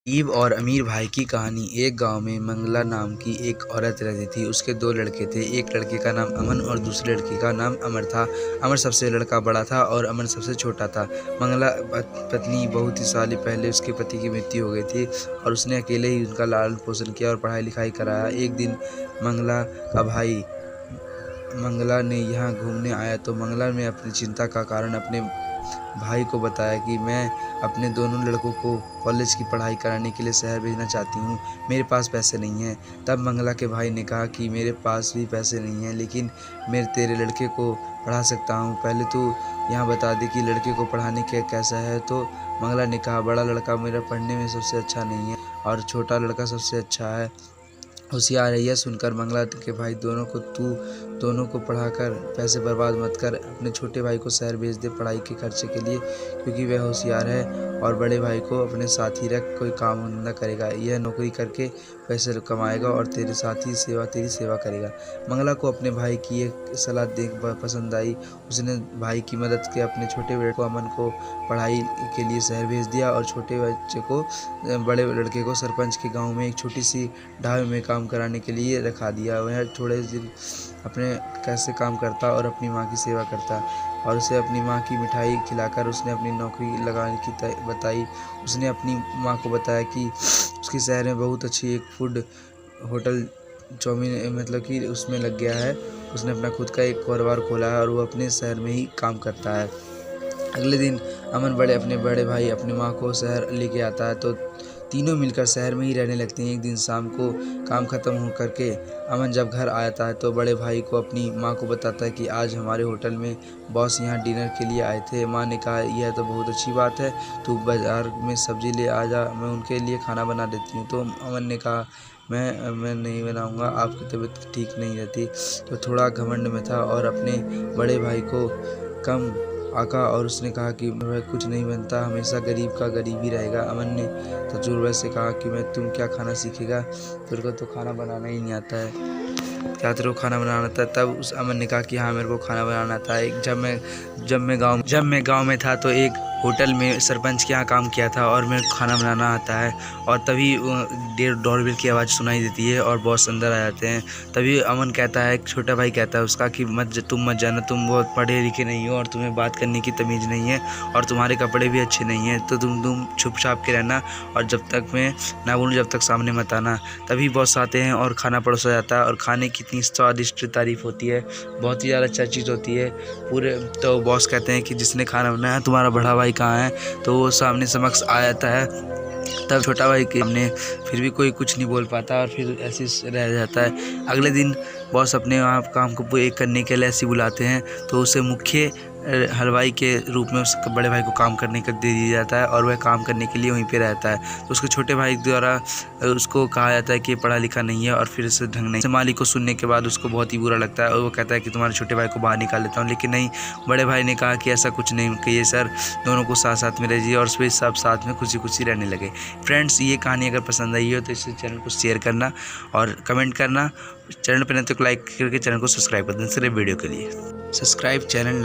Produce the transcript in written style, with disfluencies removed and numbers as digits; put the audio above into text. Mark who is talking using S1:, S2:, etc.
S1: गरीब और अमीर भाई की कहानी। एक गांव में मंगला नाम की एक औरत रहती थी। उसके दो लड़के थे। एक लड़के का नाम अमन और दूसरे लड़के का नाम अमर था। अमर सबसे लड़का बड़ा था और अमन सबसे छोटा था। मंगला पत्नी बहुत ही साल पहले उसके पति की मृत्यु हो गई थी और उसने अकेले ही उनका लालन पोषण किया और पढ़ाई लिखाई कराया। एक दिन मंगला का भाई मंगला ने यहाँ घूमने आया तो मंगला ने अपनी चिंता का कारण अपने भाई को बताया कि मैं अपने दोनों लड़कों को कॉलेज की पढ़ाई कराने के लिए शहर भेजना चाहती हूँ, मेरे पास पैसे नहीं हैं। तब मंगला के भाई ने कहा कि मेरे पास भी पैसे नहीं हैं, लेकिन मैं तेरे लड़के को पढ़ा सकता हूँ। पहले तू यहाँ बता दे कि लड़के को पढ़ाने के कैसा है। तो मंगला ने कहा, बड़ा लड़का मेरा पढ़ने में सबसे अच्छा नहीं है और छोटा लड़का सबसे अच्छा है, होशियार है। यह सुनकर मंगला के भाई दोनों को पढ़ाकर पैसे बर्बाद मत कर, अपने छोटे भाई को शहर भेज दे पढ़ाई के खर्चे के लिए, क्योंकि वह होशियार है। और बड़े भाई को अपने साथ ही रख, कोई काम धंधा करेगा, यह नौकरी करके पैसे कमाएगा और तेरी सेवा करेगा। मंगला को अपने भाई की एक सलाह देख पसंद आई। उसने भाई की मदद के अपने छोटे बेटे को अमन को पढ़ाई के लिए शहर भेज दिया और छोटे बच्चे को बड़े लड़के को सरपंच के गाँव में एक छोटी सी ढाबे में काम कराने के लिए रखा दिया। वह थोड़े दिन अपने कैसे काम करता और अपनी माँ की सेवा करता और उसे अपनी माँ की मिठाई खिलाकर उसने अपनी नौकरी लगाने की बताई। उसने अपनी माँ को बताया कि उसके शहर में बहुत अच्छी एक फूड होटल चाउमीन मतलब कि उसमें लग गया है। उसने अपना खुद का एक कारोबार खोला है और वो अपने शहर में ही काम करता है। अगले दिन अमन अपने बड़े भाई अपनी माँ को शहर लेके आता है तो तीनों मिलकर शहर में ही रहने लगते हैं। एक दिन शाम को काम ख़त्म हो करके अमन जब घर आता है तो बड़े भाई को अपनी माँ को बताता है कि आज हमारे होटल में बॉस यहाँ डिनर के लिए आए थे। माँ ने कहा, यह तो बहुत अच्छी बात है, तू बाज़ार में सब्ज़ी ले आ जा, मैं उनके लिए खाना बना देती हूँ। तो अमन ने कहा, मैं नहीं बनाऊँगा, आपकी तबीयत ठीक नहीं रहती। तो थोड़ा घमंड में था और अपने बड़े भाई को कम आका और उसने कहा कि वह कुछ नहीं बनता, हमेशा गरीब का गरीब ही रहेगा। अमन ने तजुर्बे से कहा कि तुम क्या खाना सीखेगा, तेरे को तो खाना बनाना ही नहीं आता है, क्या तेरे को खाना बनाना आता है। तब उस अमन ने कहा कि हाँ, मेरे को खाना बनाना आता है। जब मैं गांव में था तो एक होटल में सरपंच के यहाँ काम किया था और मेरे को खाना बनाना आता है। और तभी डोरबेल की आवाज़ सुनाई देती है और बॉस अंदर आ जाते हैं। तभी अमन कहता है, छोटा भाई कहता है उसका कि तुम मत जाना, तुम बहुत पढ़े लिखे नहीं हो और तुम्हें बात करने की तमीज़ नहीं है और तुम्हारे कपड़े भी अच्छे नहीं हैं, तो तुम छुप छाप के रहना और जब तक मैं ना बोलूँ जब तक सामने मत आना। तभी बॉस आते हैं और खाना परोसा जाता है और खाने की इतनी स्वादिष्ट तारीफ़ होती है, बहुत ही ज़्यादा अच्छा चीज़ होती है पूरे। तो बॉस कहते हैं कि जिसने खाना बनाया तुम्हारा बड़ा भाई कहाँ है। तो वो सामने समक्ष आ जाता है। तब छोटा भाई के सामने फिर भी कोई कुछ नहीं बोल पाता और फिर ऐसे रह जाता है। अगले दिन बॉस अपने वहाँ काम को पूरे करने के लिए ऐसे बुलाते हैं तो उसे मुख्य हलवाई के रूप में उसके बड़े भाई को काम करने का दे दिया जाता है और वह काम करने के लिए वहीं पे रहता है। तो उसके छोटे भाई द्वारा उसको कहा जाता है कि पढ़ा लिखा नहीं है और फिर से ढंग नहीं। मालिक को सुनने के बाद उसको बहुत ही बुरा लगता है और वो कहता है कि तुम्हारे छोटे भाई को बाहर निकाल लेता हूँ, लेकिन नहीं, बड़े भाई ने कहा कि ऐसा कुछ नहीं कहिए सर, दोनों को साथ साथ में रहिए और फिर सब साथ में खुशी खुशी रहने लगे। फ्रेंड्स, ये कहानी अगर पसंद आई हो तो इस चैनल को शेयर करना और कमेंट करना। चैनल पर नहीं तो लाइक करके चैनल को सब्सक्राइब कर देना। वीडियो के लिए सब्सक्राइब चैनल लाइक।